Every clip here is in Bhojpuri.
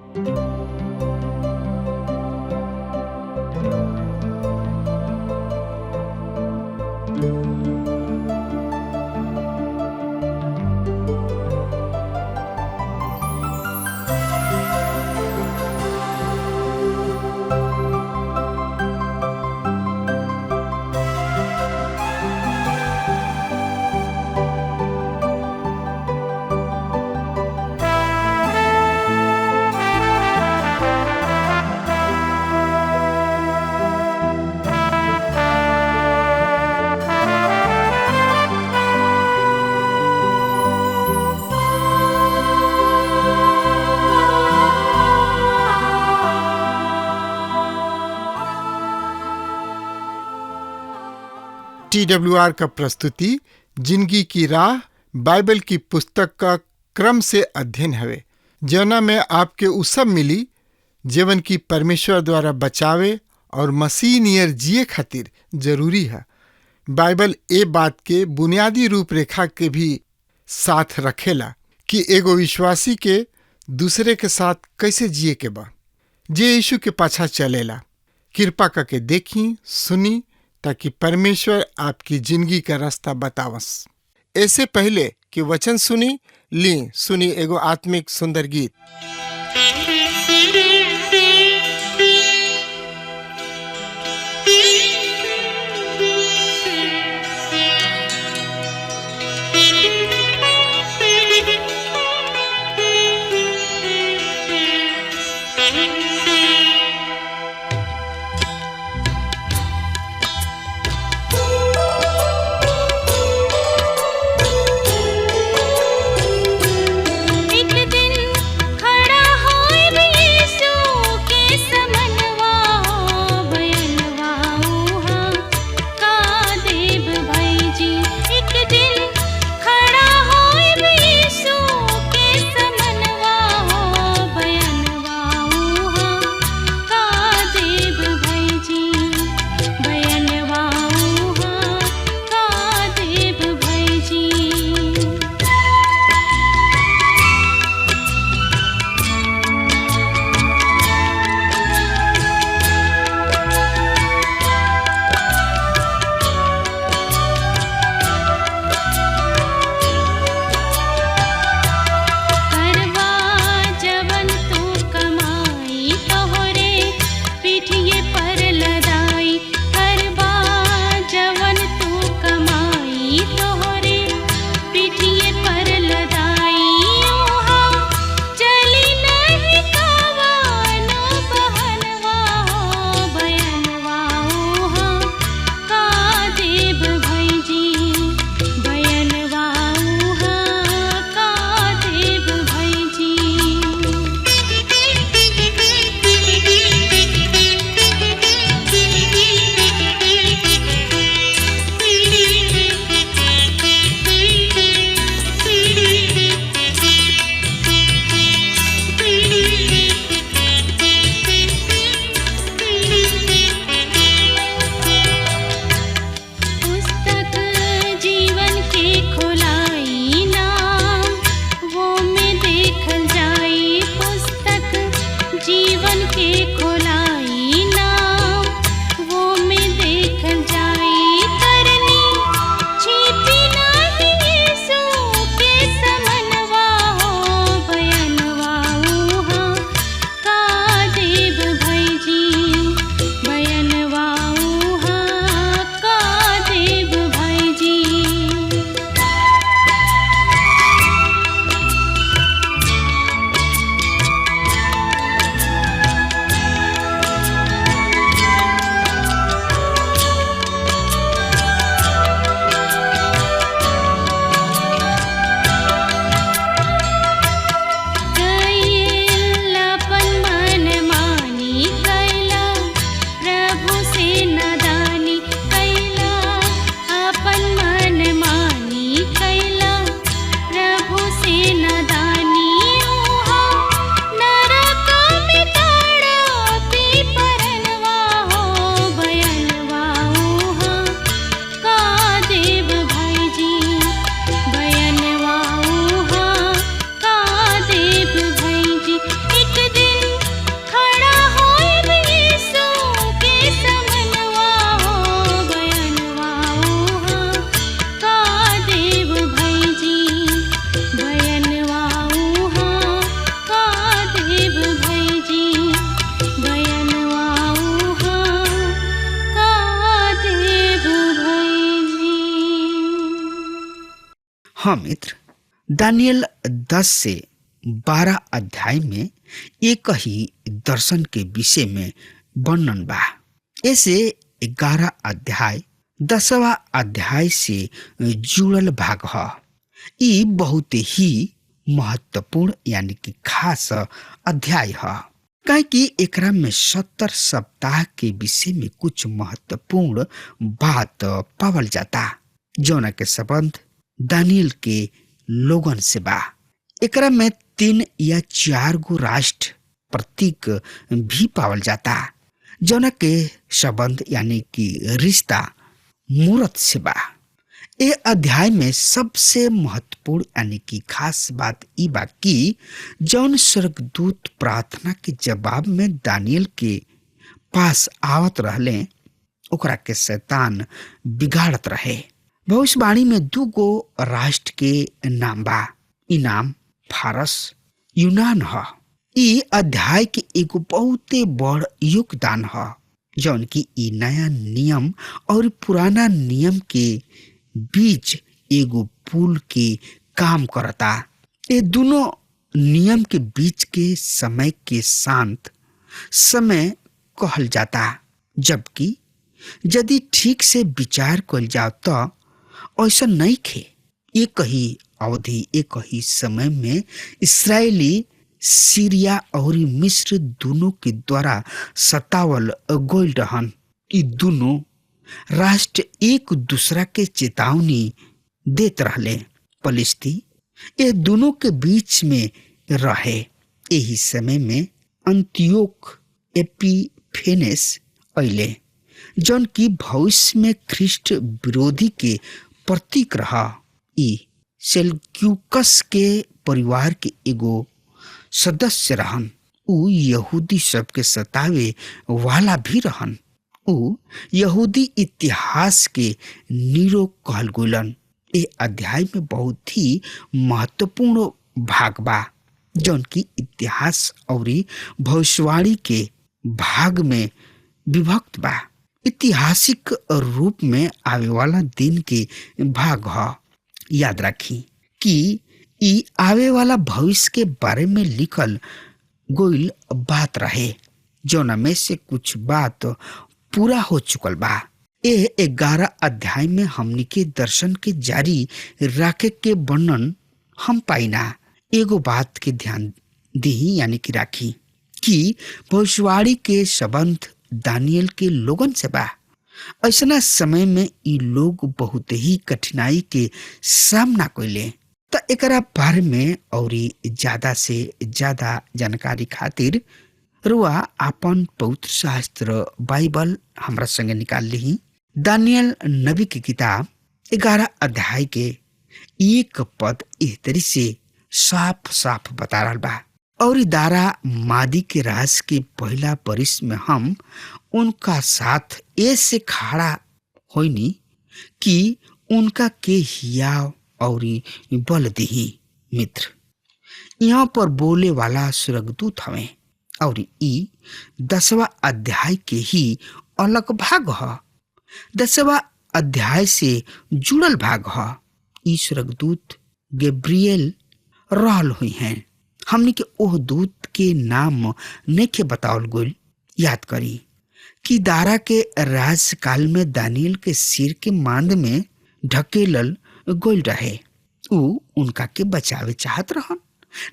TWR का प्रस्तुति जिंदगी की राह बाइबल की पुस्तक का क्रम से अध्ययन हवे, जौना में आपके उ सब मिली जीवन की परमेश्वर द्वारा बचावे और मसीह नियर जिए खातिर जरूरी है। बाइबल ए बात के बुनियादी रूपरेखा के भी साथ रखेला कि एगो विश्वासी के दूसरे के साथ कैसे जिए के बा, जे यीशु के पाछा चलेला। कृपा करके देखी सुनी ताकि परमेश्वर आपकी जिंदगी का रास्ता बतावस। ऐसे पहले कि वचन सुनी एगो आत्मिक सुंदर गीत। हाँ मित्र, दानियल 10 से 12 अध्याय में एक ही दर्शन के विषय में वर्णन बा। ऐसे 11 अध्याय 10वां अध्याय से जुड़ल भाग है। ये बहुत ही महत्वपूर्ण यानी कि खास अध्याय है, काहे कि एकरा में 70 सप्ताह के विषय में कुछ महत्वपूर्ण बात पावल जाता, जौना के संबंध दानियल के लोगन से बा। एकरा में 3 या 4 गो राष्ट्र प्रतीक भी पावल जाता, जौना के संबंध यानी कि रिश्ता मूरत से बा। ए अध्याय में सबसे महत्वपूर्ण यानी कि खास बात ई बा कि जौन स्वर्गदूत प्रार्थना के जवाब में दानियल के पास आवत रहले, ओकरा के शैतान बिगाड़त रहे। भविष्यवाणी में 2 गो राष्ट्र के नाम बा। ई नाम फारस, यूनान ह। ई अध्याय के एगो बहुते बड़ योगदान ह, जौन की ई नया नियम और पुराना नियम के बीच एगो पुल के काम करता। ये दोनों नियम के बीच के समय के शांत समय कहल जाता, जबकि यदि ठीक से विचार कल जाओ तो ऐसा नहीं खे। एक ही अवधि एक ही समय में इस्राएली सीरिया और मिस्र दोनों के द्वारा सतावल गइल रहन। ई दोनों राष्ट्र एक दूसरा के चेतावनी देत रहले। फलिस्ती ये दोनों के बीच में रहे। यही समय में अंतियोक एपिफेनेस अइले, जौन की भविष्य में ख्रिस्ट विरोधी के प्रतीक रहा। ई सेल्यूकस के परिवार के एगो सदस्य रहन। उ यहूदी सबके सतावे वाला भी रहन। उ यहूदी इतिहास के नीरो कहल गुलन। ए अध्याय में बहुत ही महत्वपूर्ण भाग बा, जौन की इतिहास और भविष्यवाणी के भाग में विभक्त बा। ऐतिहासिक रूप में आवे वाला दिन के भाग ह। याद रखी कि ई आवे वाला भविष्य के बारे में लिखल गोइल बात रहे, जौना में से कुछ बात पूरा हो चुकल बा। ए 11 अध्याय में हमनी के दर्शन के जारी रखे के वर्णन हम पाइना। एगो बात के ध्यान दी यानी कि राखी कि भविष्यवाणी के संबंध दानियल के लोगन से बा। ऐसा समय में ई लोग बहुत ही कठिनाई के सामना कइले। त एकरा बारे में और ज्यादा से ज्यादा जानकारी खातिर रुआ आपन पवित्र शास्त्र बाइबल हमरा संगे निकाल ली। दानियल नबी की किताब 11 अध्याय के 1 पद इस तरी से साफ साफ बता रहा बा। और दारा मादी के राज के पहला बरिस में हम उनका साथ ऐसे खड़ा होइनी कि उनका के हियाव और बल दही। मित्र, यहाँ पर बोले वाला स्वर्गदूत हवे और ई 10वां अध्याय के ही अलग भाग ह। 10वां अध्याय से जुड़ल भाग ह। ई स्वर्गदूत गैब्रिएल रहल हुई हैं। हमने के ओह दूत के नाम नेके बतावल गोल। याद करी कि दारा के राजकाल में दानियल के सिर के मांद में ढकेलल गोल रहे। उ उनका के बचावे चाहत रहन,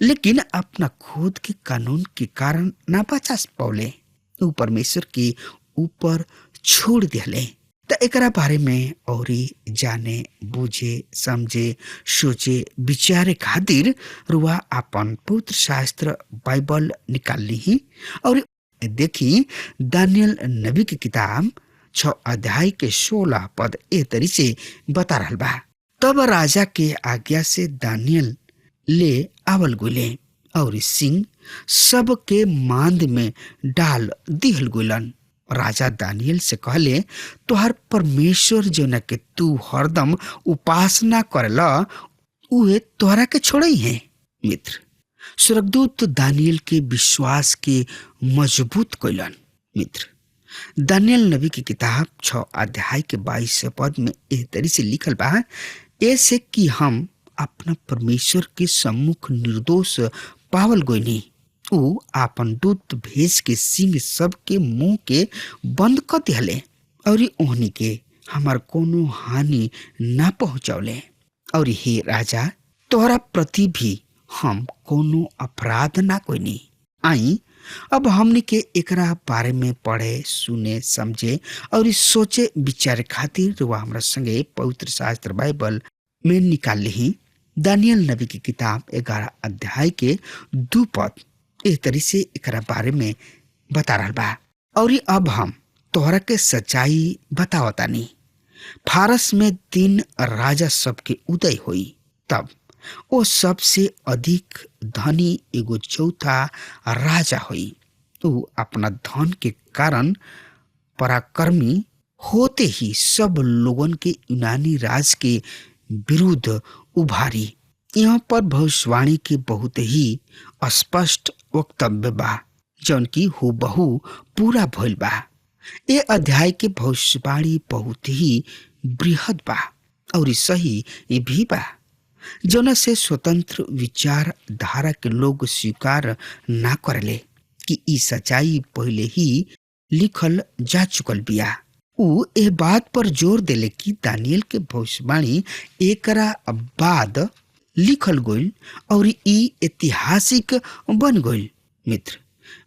लेकिन अपना खुद के कानून के कारण ना बचा पौले। उ परमेश्वर के ऊपर छोड़ दिले। त एकरा बारे में और जाने बुझे समझे सोचे विचारे खातिर रुआ आपन पवित्र शास्त्र बाइबल निकाल ली और देखी दानियल नबी की किताब 6 अध्याय के 16 पद ए तरी से बता रहल बा। तब राजा के आज्ञा से दानियल ले आवल गुले और सिंह सब के मांद में डाल दिहल गुलन। राजा दानियल से कहले, तोहर परमेश्वर जौना के तू हरदम उपासना करला उहे तोहरा के छोड़ई है। मित्र, स्वर्गदूत दानियल के विश्वास के मजबूत कइलन। मित्र, दानियल नबी की किताब 6 अध्याय के 22 पद में एह तरी से लिखल बा, ऐसे कि हम अपना परमेश्वर के सम्मुख निर्दोष पावल गोइनी। ऊ आपन दूत भेज के सिंह सब के मुंह के बंद कर दिहले और ओहनी के हमार कोनो हानि ना पहुंचौले। और हे राजा, तोहरा प्रति भी हम कोनो अपराध ना कोइनी। आई अब हमनी के एकरा बारे में पढ़े, सुने, समझे और सोचे विचार खातिर वह हमरा संगे पवित्र शास्त्र बाइबल में निकाल ली। दानियल नबी की किताब 11 अध्याय के 2 पद इस तरी से एकरा बारे में बता रहा बा। और अब हम तोहरा के सच्चाई बतावतानी। फारस में 3 राजा सबके उदय हुई। तब वो सबसे अधिक धनी एगो चौथा राजा हुई। वो अपना धन के कारण पराक्रमी होते ही सब लोगन के यूनानी राज के विरुद्ध उभारी। यहाँ पर भविष्यवाणी के बहुत ही स्पष्ट वक्तव्य बा जौन की हूबहू पूरा भइल बा। ये अध्याय के भविष्यवाणी बहुत ही बृहद बा और सही भी बा, जौना से स्वतंत्र विचार धारा के लोग स्वीकार ना करले कि ई सच्चाई पहले ही लिखल जा चुकल बिया। ऊ ए बात पर जोर देले कि दानियल के भविष्यवाणी एकरा बाद लिखल गइल और ई ऐतिहासिक बन गइल। मित्र,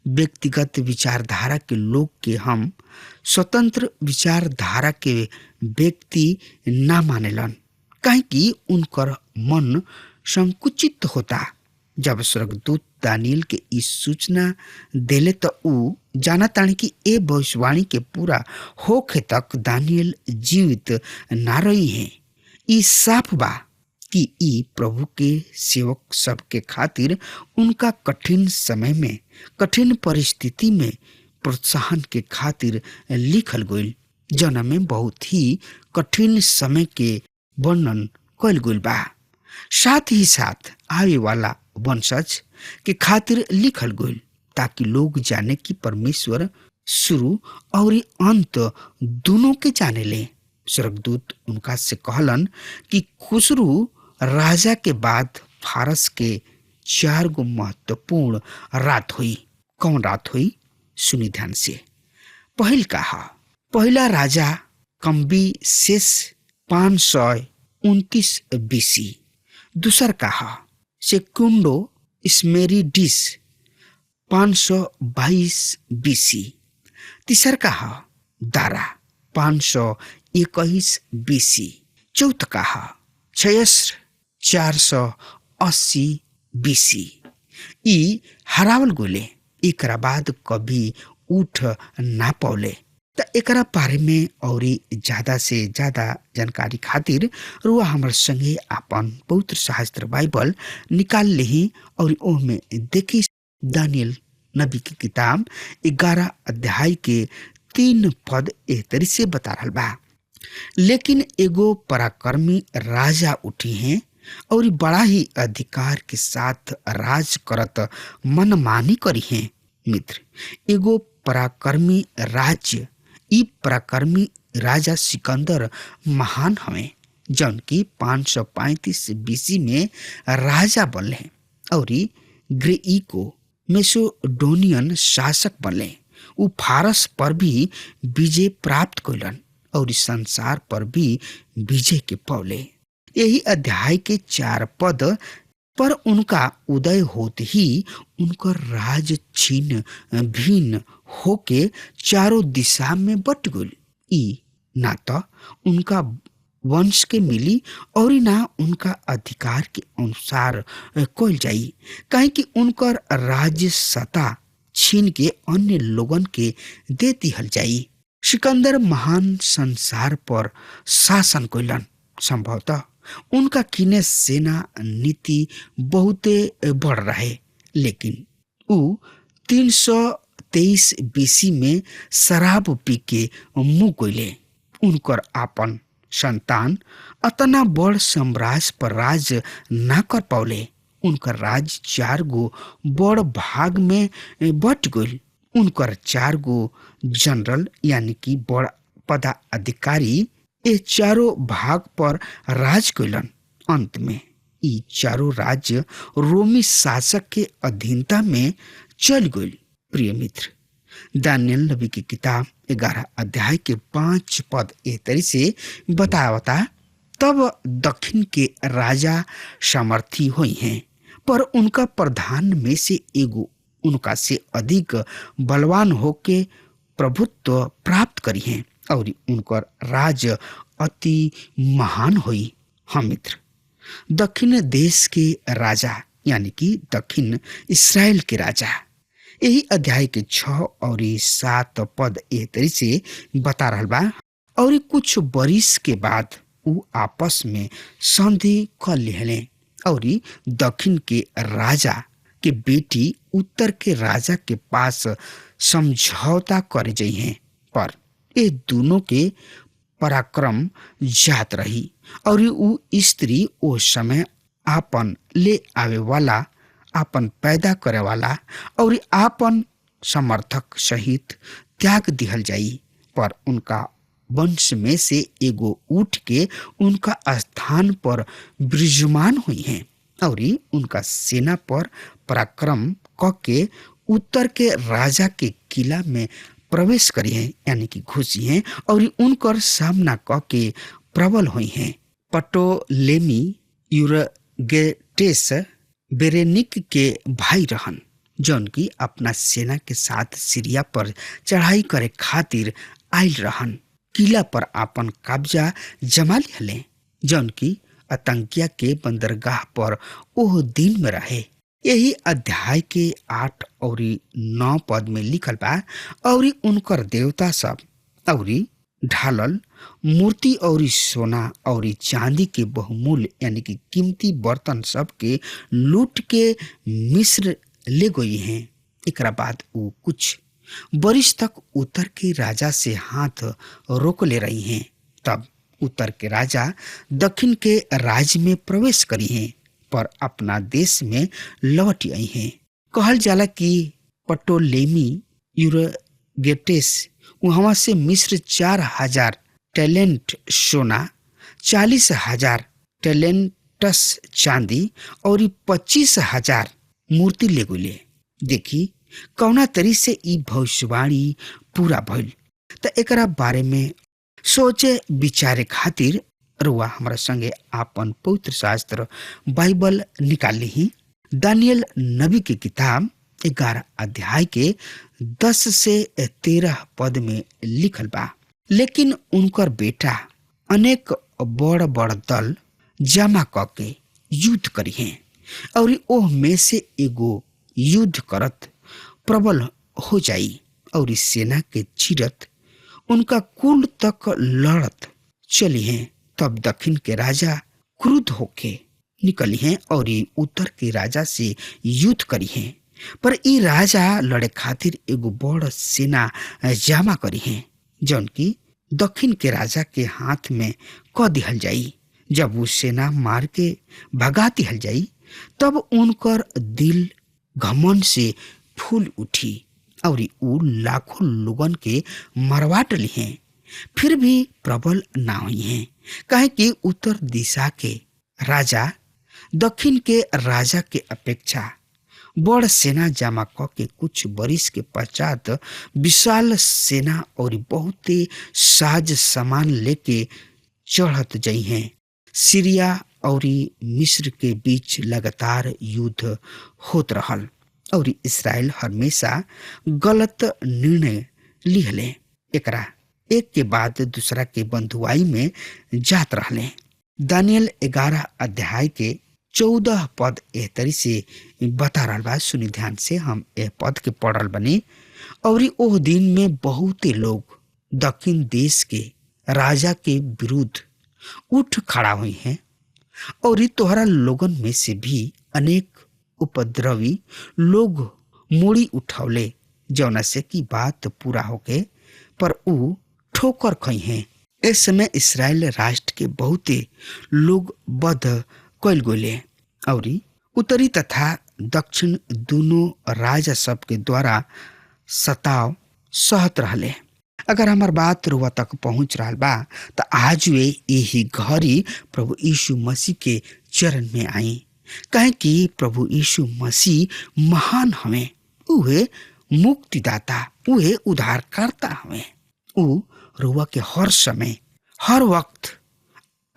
व्यक्तिगत विचारधारा के लोग के हम स्वतंत्र विचारधारा के व्यक्ति ना मानेलन, काहे कि उनकर मन संकुचित होता। जब स्वर्गदूत दानियल के इस सूचना देले तो ऊ जानतानी कि ए भविष्यवाणी के पूरा होखे तक दानियल जीवित ना रही है। ई साफ बा कि ई प्रभु के सेवक सब के खातिर उनका कठिन समय में, कठिन परिस्थिति में प्रोत्साहन के खातिर लिखल गइल, जना में बहुत ही कठिन समय के वर्णन कइल गइल बा। साथ ही साथ आवे वाला वंशज के खातिर लिखल गइल, ताकि लोग जाने कि परमेश्वर शुरू और अंत दोनों के जाने ले। स्वर्गदूत उनका से कहलन कि खुसरू राजा के बाद फारस के 4 गो महत्वपूर्ण रात हुई। कौन रात हुई? सुनी ध्यान से। पहला राजा कम्बी शेष 529 बीसी। दूसर कहा सेकुंडो स्मेरिडिस 522 बीसी। तीसर कहा दारा 521 बीसी। चौथ कहा क्षयस्र 480 बीसी। ई हरावल गोले, एकरा बाद कभी उठ ना पौले। त एकरा बारे में और ज्यादा से ज्यादा जानकारी खातिर रुआ हमर संगे आपन पवित्र शास्त्र बाइबल निकाल लेही और ओमे देखी दानियल नबी की किताब 11 अध्याय के 3 पद एह तरी से बता रहल बा। लेकिन एगो पराक्रमी राजा उठी हैं और बड़ा ही अधिकार के साथ राज करत मनमानी करी हैं। मित्र, एगो पराक्रमी राज्य, ई पराक्रमी राजा सिकंदर महान हवे, जौन की 535 बीसी में राजा बनले और ग्रीको मेसोडोनियन शासक बनले। उ फारस पर भी विजय प्राप्त कइलन और संसार पर भी विजय के पौले। यही अध्याय के 4 पद पर उनका उदय होते ही उनकर राज छीन भिन्न होके चारों दिशा में बट गइल। ई ना तो उनका वंश के मिली और ना उनका अधिकार के अनुसार कइल जाई, काहे कि उनकर राज्य सत्ता छीन के अन्य लोगन के दे दिहल जाई। सिकंदर महान संसार पर शासन कइलन। संभवतः उनका किने सेना नीति बहुते बढ़ रहे, लेकिन उ 323 बीसी में शराब पी के मुँह गइले। उनकर आपन संतान अतना बड़ साम्राज्य पर राज ना कर पौले। उनकर राज 4 गो बड़ भाग में बट गइल। उनकर 4 गो जनरल यानी कि बड़ पदाधिकारी ये चारों भाग पर राज कइलन। अंत में ई चारों राज्य रोमी शासक के अधीनता में चल गई। प्रिय मित्र, दानियल नबी की किताब 11 अध्याय के 5 पद एह तरी से बतावता, तब दक्षिण के राजा सामर्थी हुई हैं, पर उनका प्रधान में से एगो उनका से अधिक बलवान होके प्रभुत्व प्राप्त करी हैं और उनकर राज अति महान हुई। हाँ मित्र, दक्षिण देश के राजा यानी कि दक्षिण इस्राएल के राजा यही अध्याय के 6 और 7 पद एह तरी से बता रहा बा। और कुछ बरिस के बाद उ आपस में संधि कर लिहले और दक्षिण के राजा के बेटी उत्तर के राजा के पास समझौता कर जाइ हैं, पर ये दोनों के पराक्रम जात रही और उ स्त्री ओ समय आपन ले आवे वाला, आपन पैदा करे वाला और आपन समर्थक सहित त्याग दिहल जाई। पर उनका वंश में से एगो उठ के उनका स्थान पर विराजमान हुई हैं और उनका सेना पर पराक्रम क के उत्तर के राजा के किला में प्रवेश करी हैं यानी कि घुसी हैं और उनकर सामना क के प्रबल हुई हैं। पटोलेमी यूरगेटेस बेरेनिक के भाई रहन, जौन की अपना सेना के साथ सीरिया पर चढ़ाई करे खातिर आयल रहन। किला पर आपन कब्जा जमा लिहले, जौन की आतंकिया के बंदरगाह पर ओह दिन में रहे। यही अध्याय के 8 और 9 पद में लिखल बा, और उनकर देवता सब और ढालल मूर्ति और सोना और चांदी के बहुमूल्य यानी कि कीमती बर्तन सब के लूट के मिस्र ले गई हैं। एकरा बाद वो कुछ बरिस तक उत्तर के राजा से हाथ रोक ले रही हैं। तब उत्तर के राजा दक्षिण के राज्य में प्रवेश करी हैं, पर अपना देश में लौट आई हैं। कहल जाला कि पटोलेमी यूरगेटेस वहां से मिस्र 4000 टैलेंट सोना, 40,000 टैलेंटस चांदी और 25,000 मूर्ति ले गुले। देखी कौना तरी से ई भविष्यवाणी पूरा भइल। त एकरा बारे में सोचे विचारे खातिर रुआ हमारा संगे आपन पवित्र शास्त्र बाइबल निकाल ली। दानियल नबी की किताब 11 अध्याय के 10 से 13 पद में लिखल बा। लेकिन उनकर बेटा अनेक बड़ बड़ दल जमा करके युद्ध करी हैं और ओह में से एगो युद्ध करत प्रबल हो जाई और इस सेना के चिरत उनका कुल तक लड़त चली हैं। तब दक्षिण के राजा क्रुद्ध होके निकली हैं और उत्तर के राजा से युद्ध करी हैं, पर ई राजा लड़े खातिर एगो बड़ सेना जमा करी हैं, जौन की दक्षिण के राजा के हाथ में क दिहल जाई। जब वो सेना मार के भगा दिहल जाई, तब उनकर दिल घमंड से फूल उठी और उ लाखों लोगन के मरवा डली हैं, फिर भी प्रबल ना हुई हैं। काहे कि उत्तर दिशा के राजा दक्षिण के राजा के अपेक्षा बड़ सेना जमा क के कुछ बरिस के पश्चात विशाल सेना और बहुत साज सामान लेके चढ़त जाई हैं। सीरिया और मिस्र के बीच लगातार युद्ध होत रहल और इस्राएल हमेशा गलत निर्णय लिहले, एकरा एक के बाद दूसरा के बंधुआई में जात रहले। दानियल 11 अध्याय के 14 पद एह तरी से बता रहा बा। सुनी ध्यान से, हम एह पद के पढ़ल बने। और ओह दिन में बहुत लोग दक्षिण देश के राजा के विरुद्ध उठ खड़ा हुई हैं और तोहरा लोगन में से भी अनेक उपद्रवी लोग मोड़ी उठौले, जौना से की बात पूरा होके पर उ ठोकर खई हैं। इस समय इस्राएल राष्ट्र के बहुते लोग बध कैल गोले और उत्तरी तथा दक्षिण दोनों राजा सब के द्वारा सताव सहत रहले। अगर हमार बात रुआ तक पहुंच रहा बा तो आज वे यही घड़ी प्रभु यीशु मसीह के चरण में आई, कहे कि प्रभु यीशु मसीह महान हमें, उहे मुक्तिदाता, उहे उद्धारकर्ता हमें। ऊ रुआ के हर समय हर वक्त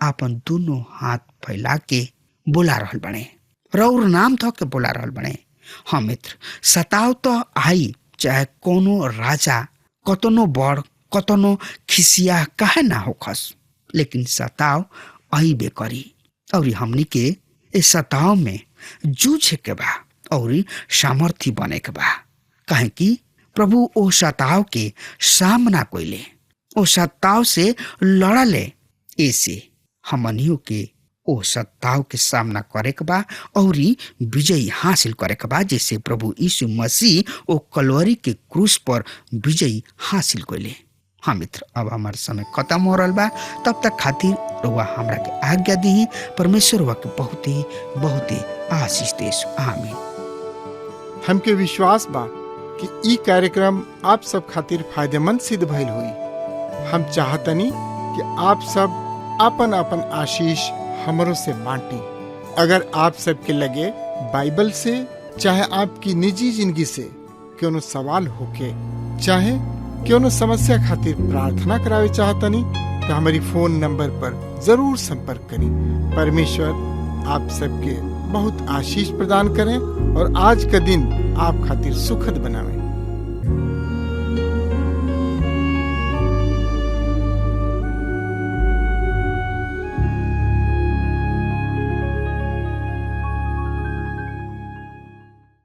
आपन दोनों हाथ फैला के बोला रहल बने, रउर नाम धो के बोला रहल बने। हाँ मित्र, सताव तो आई, चाहे कोनो राजा कतनो बड़ कतनो खिसिया काहे ना होखस, लेकिन सताव आईबे करी और हमनी के इस सताव में जूझे के बा और सामर्थी बने के बा। काहे कि प्रभु ओ सताव के सामना कोइले, ओ सताव से लड़ले। ऐसे हमनियों के ओ सताव के सामना करे के बा और विजय हासिल करे के बा, जैसे प्रभु यीशु मसीह ओ कलवरी के क्रूस पर विजय हासिल कोइले। हाँ मित्र, अब हमार समय खत्म हो रहा बा। तब तक खातिर रुआ हमरा के आज्ञा दी। परमेश्वर रुआ के बहुते आशीष देस। आमीन। हमके विश्वास बा कि ई कार्यक्रम आप सब खातिर फायदेमंद सिद्ध भइल हुई। हम चाहतनी कि आप सब अपन अपन आशीष हमरों से बांटी। अगर आप सबके लगे बाइबल से चाहे आपकी निजी जिंदगी से कोनो सवाल होके, चाहे कोनो समस्या खातिर प्रार्थना करावे चाहतनी, तो हमारी फोन नंबर पर जरूर संपर्क करें। परमेश्वर आप सबके बहुत आशीष प्रदान करें और आज का दिन आप खातिर सुखद बनावे।